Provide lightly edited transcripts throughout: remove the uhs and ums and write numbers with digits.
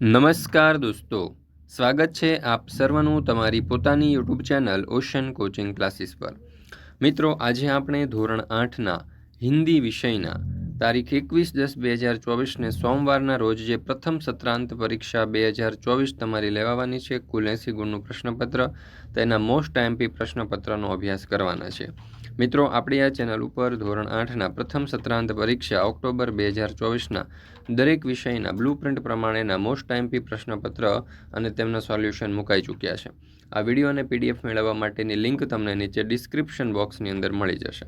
નમસ્કાર દોસ્તો, સ્વાગત છે આપ સર્વનું તમારી પોતાની YouTube channel ocean coaching classes પર। મિત્રો, આજે આપણે ધોરણ 8ના હિન્દી વિષયના તારીખ 21/10/2024ને સોમવારના રોજ જે પ્રથમ સત્રાંત પરીક્ષા 2024 તમારી લેવાવાની છે, કુલ 80 ગુણનું પ્રશ્નપત્ર, તેના મોસ્ટ આઈએમપી પ્રશ્નપત્રનો અભ્યાસ કરવાના છે। મિત્રો, આપણી આ ચેનલ ઉપર ધોરણ 8ના પ્રથમ સત્રાંત પરીક્ષા ઓક્ટોબર 2024ના દરેક વિષયના બ્લુપ્રિન્ટ પ્રમાણેના મોસ્ટ આઈએમપી પ્રશ્નપત્ર અને તેમના સોલ્યુશન મુકાઈ ચૂક્યા છે। આ વિડીયો અને પીડીએફ મેળવવા માટેની લિંક તમને નીચે ડિસ્ક્રિપ્શન બોક્સની અંદર મળી જશે।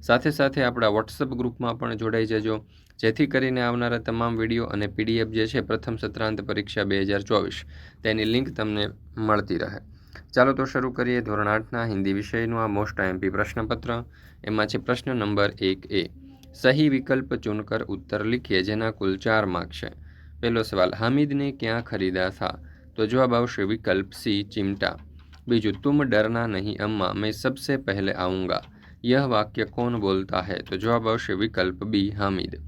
સાથે સાથે આપણા વોટ્સઅપ ગ્રુપમાં પણ જોડાઈ જજો, જેથી કરીને આવનારા તમામ વિડીયો અને પીડીએફ જે છે પ્રથમ સત્રાંત પરીક્ષા 2024 તેની લિંક તમને મળતી રહે। ચાલો તો શરૂ કરીએ ધોરણ 8ના હિન્દી વિષયનું આ મોસ્ટ આઈએમપી પ્રશ્નપત્ર। એમાં છે પ્રશ્ન નંબર 1A, सही विकल्प चुनकर उत्तर लिखिए જેના કુલ 4 માર્ક છે। पहलो सवाल, हामिद ने क्या खरीदा था? तो जवाब आवश्य विकल्प सी, चिमटा। बीजू, तुम डरना नहीं अम्मा, मैं सबसे पहले आऊँगा, यह वाक्य कौन बोलता है? तो जवाब आवश्य विकल्प बी, हामिद।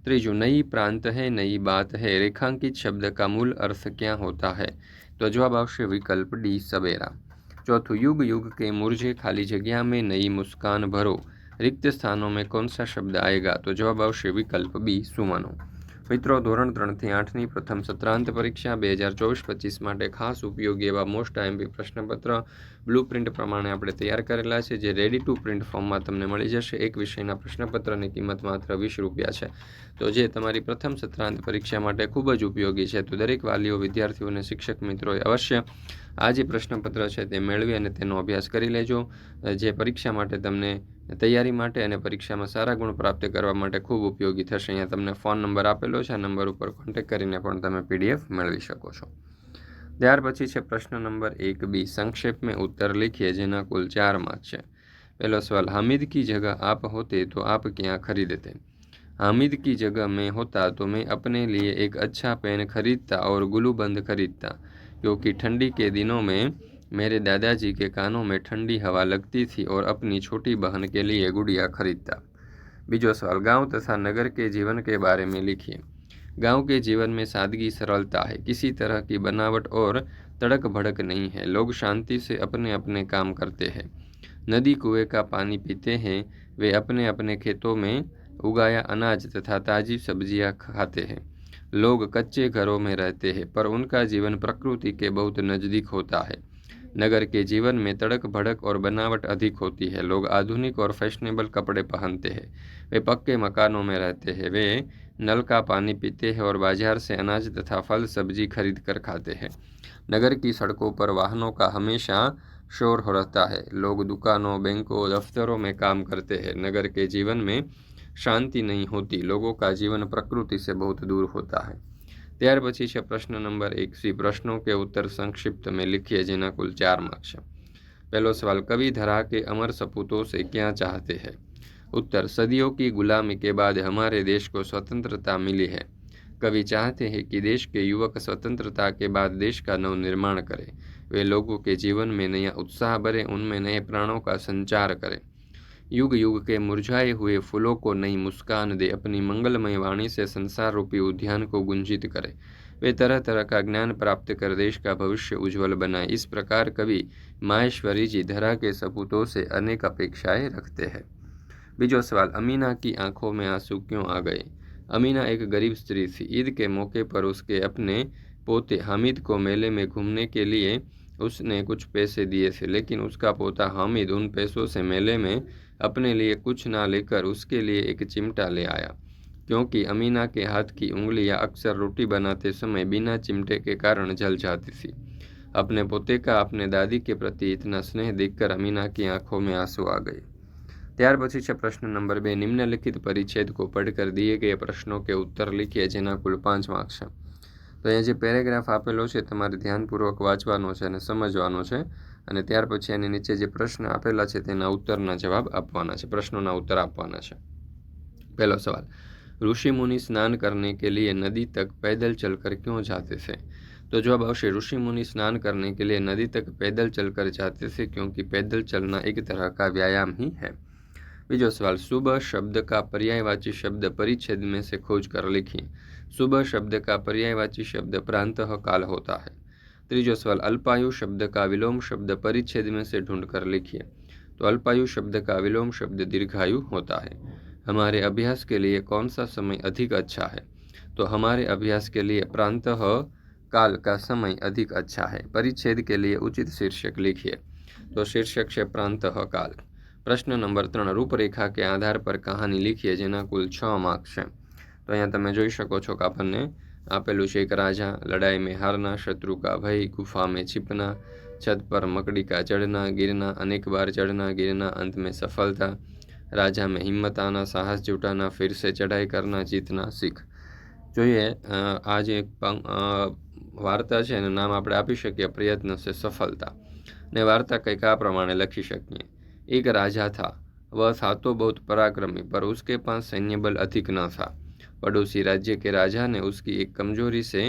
त्रीजू, नई प्रांत है नई बात है, रेखांकित शब्द का मूल अर्थ क्या होता है? तो जवाब आवश्य विकल्प डी, सवेरा। चौथु, युग युग के मुरझे खाली जगह में नई मुस्कान भरो, रिक्त स्थानों में कौन सा शब्द आएगा? तो जवाब आवश्य विकल्प बी, सुमनो। मित्रों, धोरण 3 થી 8ની પ્રથમ સત્રાંત પરીક્ષા 2024-25 માટે ખાસ ઉપયોગી એવા મોસ્ટ આઈએમપી પ્રશ્નપત્ર બ્લુપ્રિન્ટ પ્રમાણે આપણે તૈયાર કરેલા છે, જે રેડી ટુ પ્રિન્ટ ફોર્મમાં તમને મળી જશે। એક વિષયના પ્રશ્નપત્રની કિંમત માત્ર 20 રૂપિયા છે, તો જે તમારી પ્રથમ સત્રાંત પરીક્ષા માટે ખૂબ જ ઉપયોગી છે। તો દરેક વાલીઓ, વિદ્યાર્થીઓ અને શિક્ષક મિત્રોએ અવશ્ય આ જે પ્રશ્નપત્ર છે તે મેળવી અને તેનો અભ્યાસ કરી લેજો, જે પરીક્ષા માટે તમને તૈયારી માટે અને પરીક્ષામાં સારા ગુણ પ્રાપ્ત કરવા માટે ખૂબ ઉપયોગી થશે। અહીંયા તમને ફોન નંબર આપેલો છે, આ નંબર ઉપર કોન્ટેક્ટ કરીને પણ તમે પીડીએફ મેળવી શકો છો। ત્યાર પછી છે પ્રશ્ન નંબર 1B, संक्षेप में उत्तर लिखिए જેના કુલ 4 માર્ક છે। पहला सवाल, हामिद की जगह आप होते तो आप क्या खरीदते? हामिद की जगह मैं होता तो मैं अपने लिए एक अच्छा पेन खरीदता और ग्लू बंद खरीदता, क्योंकि ठंडी के दिनों में मेरे दादाजी के कानों में ठंडी हवा लगती थी और अपनी छोटी बहन के लिए गुड़िया खरीदता। बीजो सवाल, गांव तथा नगर के जीवन के बारे में लिखिए। गांव के जीवन में सादगी सरलता है, किसी तरह की बनावट और तड़क भड़क नहीं है, लोग शांति से अपने अपने काम करते हैं, नदी कुएं का पानी पीते हैं, वे अपने अपने खेतों में उगाया अनाज तथा ताज़ी सब्जियां खाते हैं, लोग कच्चे घरों में रहते हैं पर उनका जीवन प्रकृति के बहुत नज़दीक होता है, नगर के जीवन में तड़क भड़क और बनावट अधिक होती है, लोग आधुनिक और फैशनेबल कपड़े पहनते हैं, वे पक्के मकानों में रहते हैं, वे नल का पानी पीते हैं और बाजार से अनाज तथा फल सब्जी खरीद कर खाते हैं, नगर की सड़कों पर वाहनों का हमेशा शोर रहता है, लोग दुकानों, बैंकों, दफ्तरों में काम करते हैं, नगर के जीवन में शांति नहीं होती, लोगों का जीवन प्रकृति से बहुत दूर होता है। ત્યાર પછી છે પ્રશ્ન નંબર 1C, પ્રશ્નों के उत्तर संक्षिप्त में लिखिए જેના કુલ 4 માર્ક છે। पहलो सवाल, कवि धरा के अमर सपूतों से क्या चाहते हैं? उत्तर, सदियों की गुलामी के बाद हमारे देश को स्वतंत्रता मिली है, कवि चाहते हैं कि देश के युवक स्वतंत्रता के बाद देश का नवनिर्माण करें, वे लोगों के जीवन में नया उत्साह भरे, उनमें नए प्राणों का संचार करें, युग युग के मुरझाए हुए फूलों को नई मुस्कान दे, अपनी मंगलमय वाणी से संसार रूपी उद्यान को गुंजित करे, वे तरह तरह का ज्ञान प्राप्त कर देश का भविष्य उज्जवल बनाए। इस प्रकार कवि माहेश्वरी जी धरा के सपूतों से अनेक अपेक्षाएं रखते हैं। बीजो सवाल, अमीना की आंखों में आंसू क्यों आ गए? अमीना एक गरीब स्त्री थी। ईद के मौके पर उसके अपने पोते हामिद को मेले में घूमने के लिए उसने कुछ पैसे दिए थे, लेकिन उसका पोता हामिद उन पैसों से मेले में अपने लिए कुछ ना लेकर उसके लिए एक चिमटा ले आया, क्योंकि अमीना के हाथ की उंगलियां अक्सर रोटी बनाते समय बिना चिमटे के कारण जल जाती थी। अपने पोते का अपने दादी के प्रति इतना स्नेह देखकर अमीना की आंखों में आंसू आ गए। ત્યાર પછી છે પ્રશ્ન નંબર 2, નિમ્નલિખિત પરિચ્છેદ को पढ़कर दिए गए प्रश्नों के उत्तर लिखिए જેના કુલ 5 માર્ક છે। તો અહીંયા જે પેરેગ્રાફ આપેલો છે તમારે ધ્યાનપૂર્વક વાંચવાનો છે અને સમજવાનો છે, અને ત્યાર પછી એની નીચે જે પ્રશ્ન આપેલા છે તેના ઉત્તરના જવાબ આપવાના છે, પ્રશ્નોના उत्तर આપવાના છે। पहला सवाल, ऋषि मुनि स्नान करने के लिए नदी तक पैदल चलकर क्यों जाते थे? तो जवाब आवश्य ऋषि मुनि स्नान करने के लिए नदी तक पैदल चलकर जाते थे, क्योंकि पैदल चलना एक तरह का व्यायाम ही है। बीजो सवाल, सुबह शब्द का पर्यायवाची शब्द परिच्छेद में से खोज कर लिखिए। सुबह शब्द का पर्यायवाची शब्द प्रांतः काल होता है। तीसरा सवाल, अल्पायु शब्द का विलोम शब्द परिच्छेद में से ढूंढकर लिखिए। तो अल्पायु शब्द का विलोम शब्द दीर्घायु होता है। हमारे अभ्यास के लिए कौन सा समय अधिक अच्छा है? तो हमारे अभ्यास के लिए प्रांतः काल का समय अधिक अच्छा है। परिच्छेद के लिए उचित शीर्षक लिखिए। तो शीर्षक છે प्रांतः काल। प्रश्न नंबर 3, रूपरेखा के आधार पर कहानी लिखिए જેના કુલ 6 માર્ક છે। तो અહીંયા તમે જોઈ શકો છો કે આપણને આપેલું છે, એક राजा, लड़ाई में हारना, शत्रु का भय, गुफा में छिपना, छत पर मकड़ी का चढ़ना, गिरना, अनेक बार चढ़ना गिरना, अंत में सफलता, राजा में हिम्मत आना, साहस जुटाना, फिर से चढ़ाई करना, जीतना, सीख। જોઈએ આ જે વાર્તા છે એનું નામ આપણે આપી શકીએ પ્રયત્ન से सफलता। ने वार्ता કંઈક આ પ્રમાણે લખી શકીએ। एक राजा था, वह था तो बहुत पराक्रमी, पर उसके पास सैन्य बल अधिक न था। पड़ोसी राज्य के राजा ने उसकी एक कमजोरी से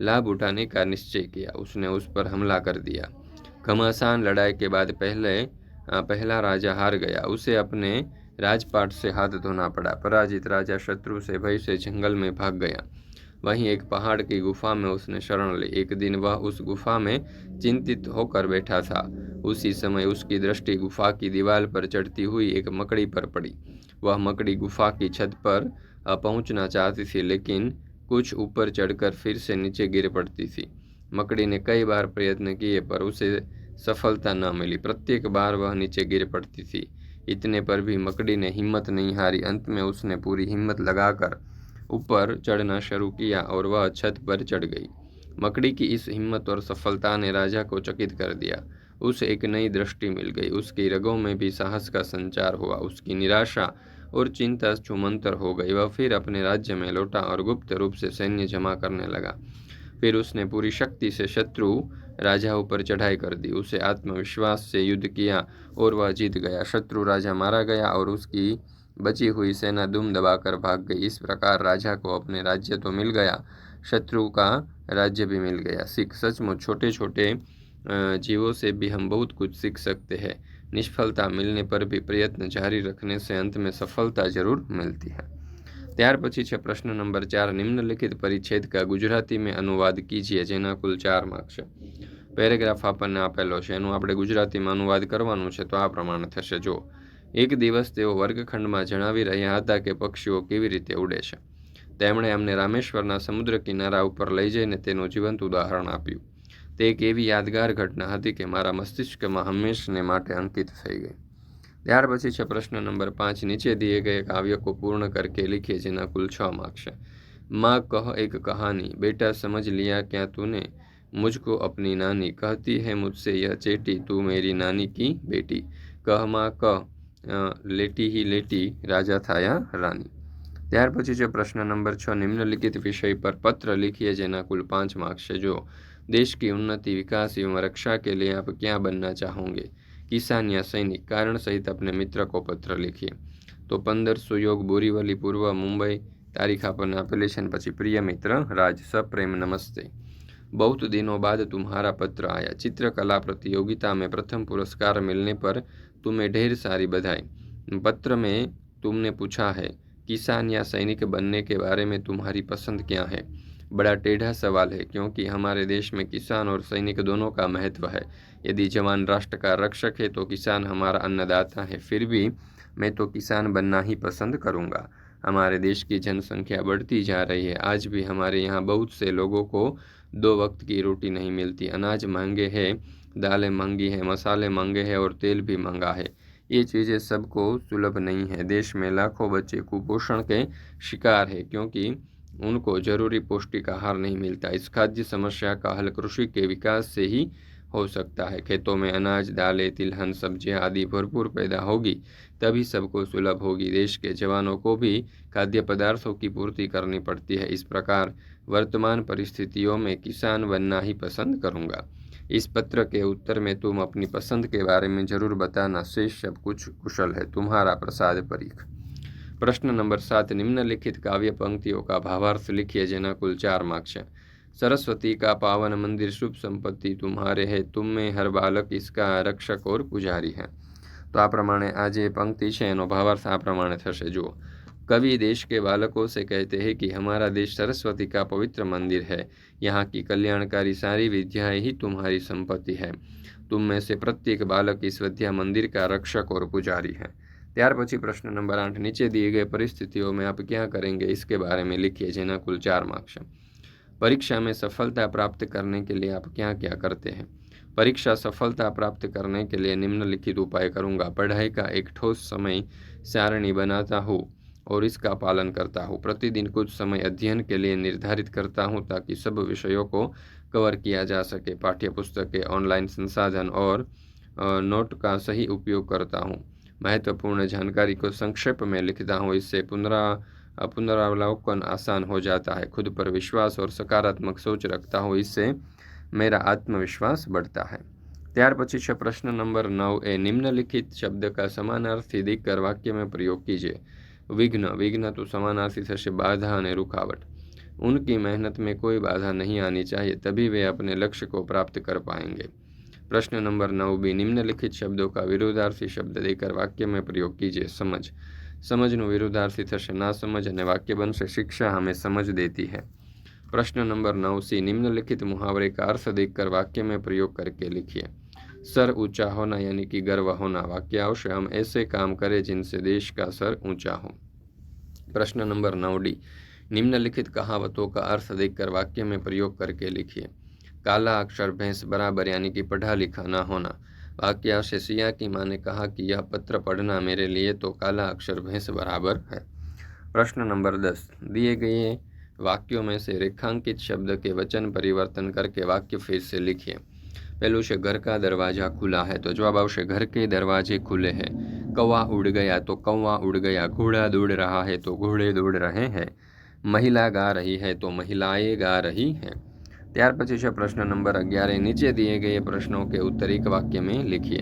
लाभ उठाने का निश्चय किया। उसने उस पर हमला कर दिया। घमासान लड़ाई के बाद पहला राजा हार गया। उसे अपने राजपाट से हाथ धोना पड़ा। पराजित राजा शत्रु से भय से जंगल में भाग गया। वहीं एक पहाड़ की गुफा में उसने शरण ली। एक दिन वह उस गुफा में चिंतित होकर बैठा था। उसी समय उसकी दृष्टि गुफा की दीवार पर चढ़ती हुई एक मकड़ी पर पड़ी। वह मकड़ी गुफा की छत पर पहुंचना चाहती थी, लेकिन कुछ ऊपर चढ़कर फिर से नीचे गिर पड़ती थी। मकड़ी ने कई बार प्रयत्न किए, पर उसे सफलता न मिली। प्रत्येक बार वह नीचे गिर पड़ती थी। इतने पर भी मकड़ी ने हिम्मत नहीं हारी। अंत में उसने पूरी हिम्मत लगाकर ऊपर चढ़ना शुरू किया और वह छत पर चढ़ गई। मकड़ी की इस हिम्मत और सफलता ने राजा को चकित कर दिया। उसे एक नई दृष्टि मिल गई। उसकी रगों में भी साहस का संचार हुआ। उसकी निराशा और चिंता छूमंतर हो गई। वह फिर अपने राज्य में लौटा और गुप्त रूप से सैन्य जमा करने लगा। फिर उसने पूरी शक्ति से शत्रु राजाओं पर चढ़ाई कर दी। उसे आत्मविश्वास से युद्ध किया और वह जीत गया। शत्रु राजा मारा गया और उसकी बची हुई सेना दुम दबाकर भाग गई। इस प्रकार राजा को अपने राज्य तो मिल गया, शत्रु का राज्य भी मिल गया। सीख, सचमुच छोटे छोटे जीवों से भी हम बहुत कुछ सीख सकते हैं। निष्फलता मिलने पर भी प्रयत्न जारी रखने से अंत में सफलता जरूर मिलती है। ત્યાર પછી છે પ્રશ્ન નંબર 4, નિમ્નલિખિત પરિચ્છેદ का ગુજરાતી में अनुवाद कीजिए જેના કુલ 4 માર્ક છે। પેરેગ્રાફ આપણને આપેલો છે, એનું આપણે ગુજરાતીમાં અનુવાદ કરવાનું છે। તો આ પ્રમાણે થશે। જો એક દિવસ તેઓ વર્ગખંડમાં જણાવી રહ્યા હતા કે પક્ષીઓ કેવી રીતે ઉડે છે। તેમણે અમને રામેશ્વરના સમુદ્ર કિનારા ઉપર લઈ જઈને તેનું જીવંત ઉદાહરણ આપ્યું। તે એક એવી યાદગાર ઘટના હતી કે મારા મસ્તિષ્કમાં હંમેશને માટે અંકિત થઈ ગઈ। ત્યાર પછી છે પ્રશ્ન નંબર 5, नीचे दिए गए काव्य को पूर्ण करके लिखिए જેના કુલ 6 માર્ક છે। माँ कह एक कहानी, बेटा समझ लिया क्या तूने, मुझको अपनी नानी कहती है मुझसे यह चेटी, तू मेरी नानी की बेटी। कह माँ कह, लेटी ही लेटी, राजा था या रानी। ત્યાર પછી છે પ્રશ્ન નંબર 6, निम्नलिखित विषय पर पत्र लिखिए જેના कुल 5 मार्क्स છે। जो देश की उन्नति, विकास एवं रक्षा के लिए आप क्या बनना चाहोगे? किसान या सैनिक? कारण सहित अपने मित्र को पत्र लिखिए। तो 15 सुयोग, बोरीवली पूर्व, मुंबई। तारीख आपने आपेली है। પછી प्रिय मित्र राज, सप्रेम नमस्ते। बहुत दिनों बाद तुम्हारा पत्र आया। चित्रकला प्रतियोगिता में प्रथम पुरस्कार मिलने पर तुम्हें ढेर सारी बधाई। पत्र में तुमने पूछा है किसान या सैनिक बनने के बारे में तुम्हारी पसंद क्या है। बड़ा टेढ़ा सवाल है, क्योंकि हमारे देश में किसान और सैनिक दोनों का महत्व है। यदि जवान राष्ट्र का रक्षक है तो किसान हमारा अन्नदाता है। फिर भी मैं तो किसान बनना ही पसंद करूँगा। हमारे देश की जनसंख्या बढ़ती जा रही है। आज भी हमारे यहाँ बहुत से लोगों को 2 वक्त की रोटी नहीं मिलती। अनाज महंगे हैं, दालें महंगी हैं, मसाले महंगे हैं और तेल भी महंगा है। ये चीज़ें सबको सुलभ नहीं है। देश में लाखों बच्चे कुपोषण के शिकार है, क्योंकि उनको जरूरी पौष्टिक आहार नहीं मिलता। इस खाद्य समस्या का हल कृषि के विकास से ही हो सकता है। खेतों में अनाज, दालें, तिलहन, सब्जियां आदि भरपूर पैदा होगी, तभी सबको सुलभ होगी। देश के जवानों को भी खाद्य पदार्थों की पूर्ति करनी पड़ती है। इस प्रकार वर्तमान परिस्थितियों में किसान बनना ही पसंद करूँगा। इस पत्र के उत्तर में तुम अपनी पसंद के बारे में जरूर बताना। शेष सब कुछ कुशल है। तुम्हारा प्रसाद परीख। प्रश्न नंबर 7, निम्नलिखित काव्य पंक्तियों का भावार्थ लिखिए જેના कुल 4 मार्क्स है। सरस्वती का पावन मंदिर, शुभ संपत्ति तुम्हारे है, तुम में हर बालक इसका रक्षक और पुजारी है। तो आ प्रमाणे आ जे पंक्ति है एनो भावार्थ आ प्रमाणे थशे। जो कवि देश के बालकों से कहते हैं कि हमारा देश सरस्वती का पवित्र मंदिर है। यहाँ की कल्याणकारी सारी विद्याएं ही तुम्हारी संपत्ति है। तुम में से प्रत्येक बालक इस विद्या मंदिर का रक्षक और पुजारी है। ત્યાર પછી પ્રશ્ન નંબર 8, નીચે दिए गए परिस्थितियों में आप क्या करेंगे इसके बारे में लिखिए, જેના कुल 4 मार्क्स है। परीक्षा में सफलता प्राप्त करने के लिए आप क्या क्या करते हैं? परीक्षा सफलता प्राप्त करने के लिए निम्नलिखित उपाय करूंगा। पढ़ाई का एक ठोस समय सारणी बनाता हूँ और इसका पालन करता हूँ। प्रतिदिन कुछ समय अध्ययन के लिए निर्धारित करता हूँ ताकि सब विषयों को कवर किया जा सके। पाठ्य पुस्तकें, ऑनलाइन संसाधन और नोट का सही उपयोग करता हूँ। महत्वपूर्ण जानकारी को संक्षेप में लिखता हूँ, इससे पुनरावलोकन आसान हो जाता है। खुद पर विश्वास और सकारात्मक सोच रखता हूँ, इससे मेरा आत्मविश्वास बढ़ता है। ત્યાર પછી છે પ્રશ્ન નંબર 9 निम्नलिखित शब्द का समानार्थी देकर वाक्य में प्रयोग कीजिए। विघ्न, विघ्न तो समानार्थी थशे बाधा और रुकावट। उनकी मेहनत में कोई बाधा नहीं आनी चाहिए, तभी वे अपने लक्ष्य को प्राप्त कर पाएंगे। प्रश्न नंबर 9b, निम्नलिखित शब्दों का विरोधार्थी शब्द देकर वाक्य में प्रयोग कीजिए। समझ, समझનું विरोधार्थी થશે ના સમજ અને वाक्य बनશે शिक्षा हमें समझ देती है। प्रश्न नंबर 9c, निम्नलिखित मुहावरे का अर्थ देखकर वाक्य में प्रयोग करके लिखिए। सर ऊंचा होना यानी कि गर्व होना। वाक्य आवश्य हम ऐसे काम करें जिनसे देश का सर ऊंचा हो। प्रश्न नंबर 9d, निम्नलिखित कहावतों का अर्थ देखकर वाक्य में प्रयोग करके लिखिए। काला अक्षर भैंस बराबर यानी कि पढ़ा लिखा ना होना। वाक्य आवश्य सिया की माँ ने कहा कि यह पत्र पढ़ना मेरे लिए तो काला अक्षर भैंस बराबर है। प्रश्न नंबर 10, दिए गए वाक्यों में से रेखांकित शब्द के वचन परिवर्तन करके वाक्य फिर से लिखिए। पहलू से घर का दरवाजा खुला है तो जवाब आवश्य घर के दरवाजे खुले हैं। कौवा उड़ गया तो कौवा उड़ गया। घोड़ा दौड़ रहा है तो घोड़े दौड़ रहे हैं। महिला गा रही है तो महिलाएं गा रही हैं। ત્યાર પછી છે પ્રશ્ન નંબર 11, नीचे दिए गए प्रश्नों के उत्तर एक वाक्य में लिखिए।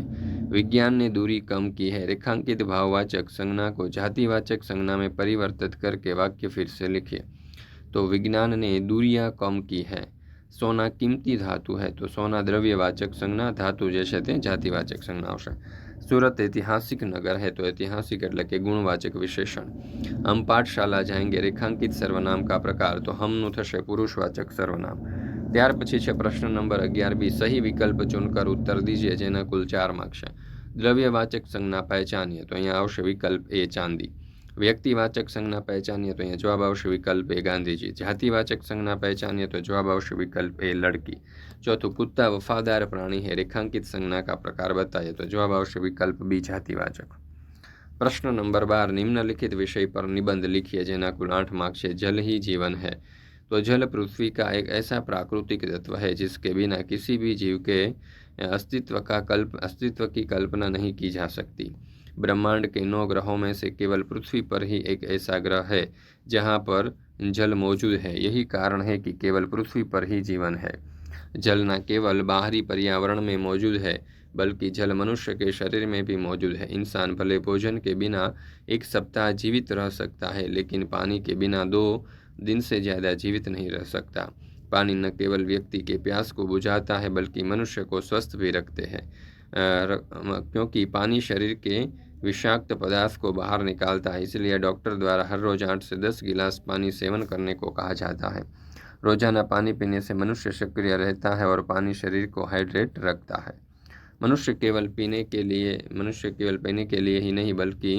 विज्ञान ने दूरी कम की है। रेखांकित भाववाचक संज्ञा को जातिवाचक संज्ञा में परिवर्तित करके वाक्य फिर से लिखिए। तो विज्ञान ने दूरियां कम की है। सोना कीमती धातु है तो सोना द्रव्यवाचक संज्ञा, धातु जैसे ते जातिवाचक संज्ञा आवशे। सूरत ऐतिहासिक नगर है तो ऐतिहासिक एटले के गुणवाचक विशेषण। हम पाठशाला जाएंगे रेखांकित सर्वनाम का प्रकार तो हमनु थशे पुरुषवाचक सर्वनाम। ત્યાર પછી છે પ્રશ્ન નંબર 11b, सही विकल्प चुनकर उत्तर दीजिए, જેના कुल 4 मार्क्स है। द्रव्यवाचक संज्ञा पहचानिए तो અહીંયા આવશે विकल्प ए चांदी। व्यक्तिवाचक संज्ञा पहचानिए तो અહીંયા जवाब आवશે विकल्प ए गांधीजी। जातिवाचक संज्ञा पहचानिए तो जवाब आवશે विकल्प ए लड़की। चौथું, कुत्ता वफादार प्राणी है। रेखांकित संज्ञा का प्रकार बताइए तो जवाब आवશે विकल्प बी जातिवाचक। प्रश्न नंबर 12, निम्नलिखित विषय पर निबंध लिखिए, जेना कुल 8 मार्क्स है। जल ही जीवन है तो जल पृथ्वी का एक ऐसा प्राकृतिक तत्व है जिसके बिना किसी भी जीव के अस्तित्व की कल्पना नहीं की जा सकती। ब्रह्मांड के 9 ग्रहों में से केवल पृथ्वी पर ही एक ऐसा ग्रह है जहाँ पर जल मौजूद है। यही कारण है कि केवल पृथ्वी पर ही जीवन है। जल न केवल बाहरी पर्यावरण में मौजूद है बल्कि जल मनुष्य के शरीर में भी मौजूद है। इंसान भले भोजन के बिना एक सप्ताह जीवित रह सकता है, लेकिन पानी के बिना 2 दिन से ज़्यादा जीवित नहीं रह सकता। पानी न केवल व्यक्ति के प्यास को बुझाता है बल्कि मनुष्य को स्वस्थ भी रखते हैं, क्योंकि पानी शरीर के विषाक्त पदार्थ को बाहर निकालता है। इसलिए डॉक्टर द्वारा हर रोज़ 8 से 10 गिलास पानी सेवन करने को कहा जाता है। रोजाना पानी पीने से मनुष्य सक्रिय रहता है और पानी शरीर को हाइड्रेट रखता है। मनुष्य केवल पीने के लिए ही नहीं बल्कि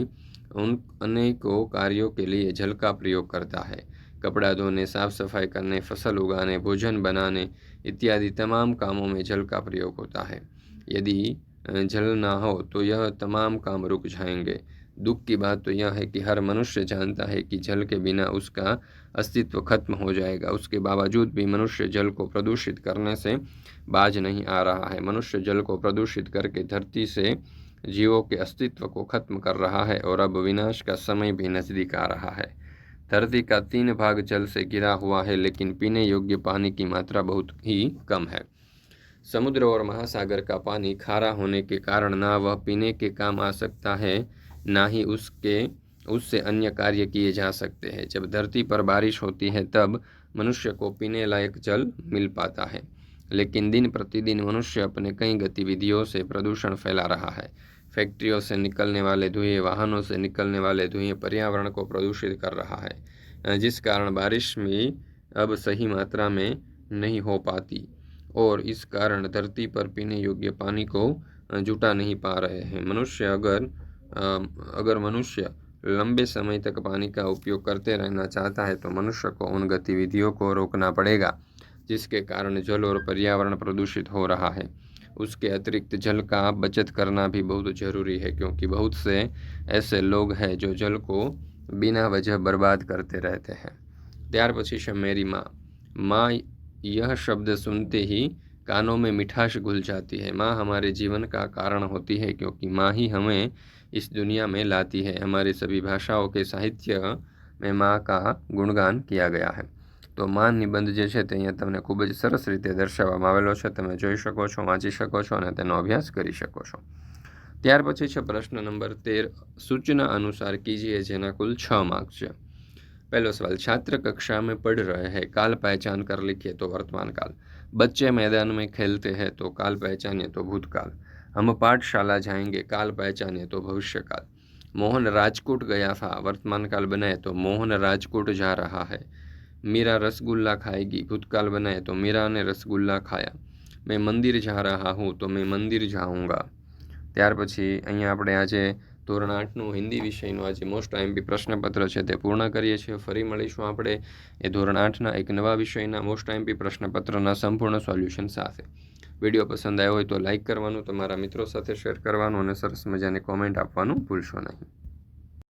उन अनेकों कार्यों के लिए जल का प्रयोग करता है। कपड़ा धोने, साफ सफाई करने, फसल उगाने, भोजन बनाने इत्यादि तमाम कामों में जल का प्रयोग होता है। यदि जल ना हो तो यह तमाम काम रुक जाएंगे। दुख की बात तो यह है कि हर मनुष्य जानता है कि जल के बिना उसका अस्तित्व खत्म हो जाएगा। उसके बावजूद भी मनुष्य जल को प्रदूषित करने से बाज नहीं आ रहा है। मनुष्य जल को प्रदूषित करके धरती से जीवों के अस्तित्व को खत्म कर रहा है और अब विनाश का समय भी नज़दीक आ रहा है। धरती का 3 भाग जल से घिरा हुआ है, लेकिन पीने योग्य पानी की मात्रा बहुत ही कम है। समुद्र और महासागर का पानी खारा होने के कारण ना वह पीने के काम आ सकता है, ना ही उससे अन्य कार्य किए जा सकते हैं। जब धरती पर बारिश होती है तब मनुष्य को पीने लायक जल मिल पाता है, लेकिन दिन प्रतिदिन मनुष्य अपने कई गतिविधियों से प्रदूषण फैला रहा है। फैक्ट्रियों से निकलने वाले धुएँ, वाहनों से निकलने वाले धुएँ पर्यावरण को प्रदूषित कर रहा है, जिस कारण बारिश भी अब सही मात्रा में नहीं हो पाती और इस कारण धरती पर पीने योग्य पानी को जुटा नहीं पा रहे हैं। अगर मनुष्य लंबे समय तक पानी का उपयोग करते रहना चाहता है तो मनुष्य को उन गतिविधियों को रोकना पड़ेगा जिसके कारण जल और पर्यावरण प्रदूषित हो रहा है। उसके अतिरिक्त जल का बचत करना भी बहुत ज़रूरी है, क्योंकि बहुत से ऐसे लोग हैं जो जल को बिना वजह बर्बाद करते रहते हैं। ત્યાર પછી છે मेरी माँ। माँ यह शब्द सुनते ही कानों में मिठास घुल जाती है। माँ हमारे जीवन का कारण होती है, क्योंकि माँ ही हमें इस दुनिया में लाती है। हमारी सभी भाषाओं के साहित्य में माँ का गुणगान किया गया है। तो माँ निबंध जे છે તે અહીંયા તમને ખૂબ જ સરસ રીતે દર્શાવવામાં આવેલો છે। તમે જોઈ શકો છો, વાંચી શકો છો અને તેનો અભ્યાસ કરી શકો છો। ત્યાર પછી છે પ્રશ્ન નંબર 13, सूचना अनुसार कीजिए, જેના कुल 6 मार्क्स છે। पहला सवाल, छात्र कक्षा में पढ़ रहे हैं, काल पहचान कर लिखिए तो वर्तमान काल। बच्चे मैदान में खेलते हैं तो काल पहचानिए तो भूतकाल। हम पाठशाला जाएंगे, काल पहचानिए तो भविष्यकाल। मोहन राजकोट गया था, वर्तमान काल बनाए तो मोहन राजकोट जा रहा है। मीरा रसगुल्ला खाएगी, भूतकाल बनाए तो मीरा ने रसगुल्ला खाया। मैं मंदिर जा रहा हूँ तो मैं मंदिर जाऊँगा। ત્યાર પછી અહીંયા આપણે આજે ધોરણ 8નું હિન્દી વિષયનું આજે મોસ્ટ આઈએમપી પ્રશ્નપત્ર છે તે પૂર્ણ કરીએ છીએ। ફરી મળીશું આપણે એ ધોરણ 8ના એક નવા વિષયના મોસ્ટ આઈએમપી પ્રશ્નપત્રના સંપૂર્ણ સોલ્યુશન સાથે। વિડીયો પસંદ આવ્યો હોય તો લાઇક કરવાનું, તમારા મિત્રો સાથે શેર કરવાનું અને સરસ મજાની કોમેન્ટ આપવાનું ભૂલશો નહીં।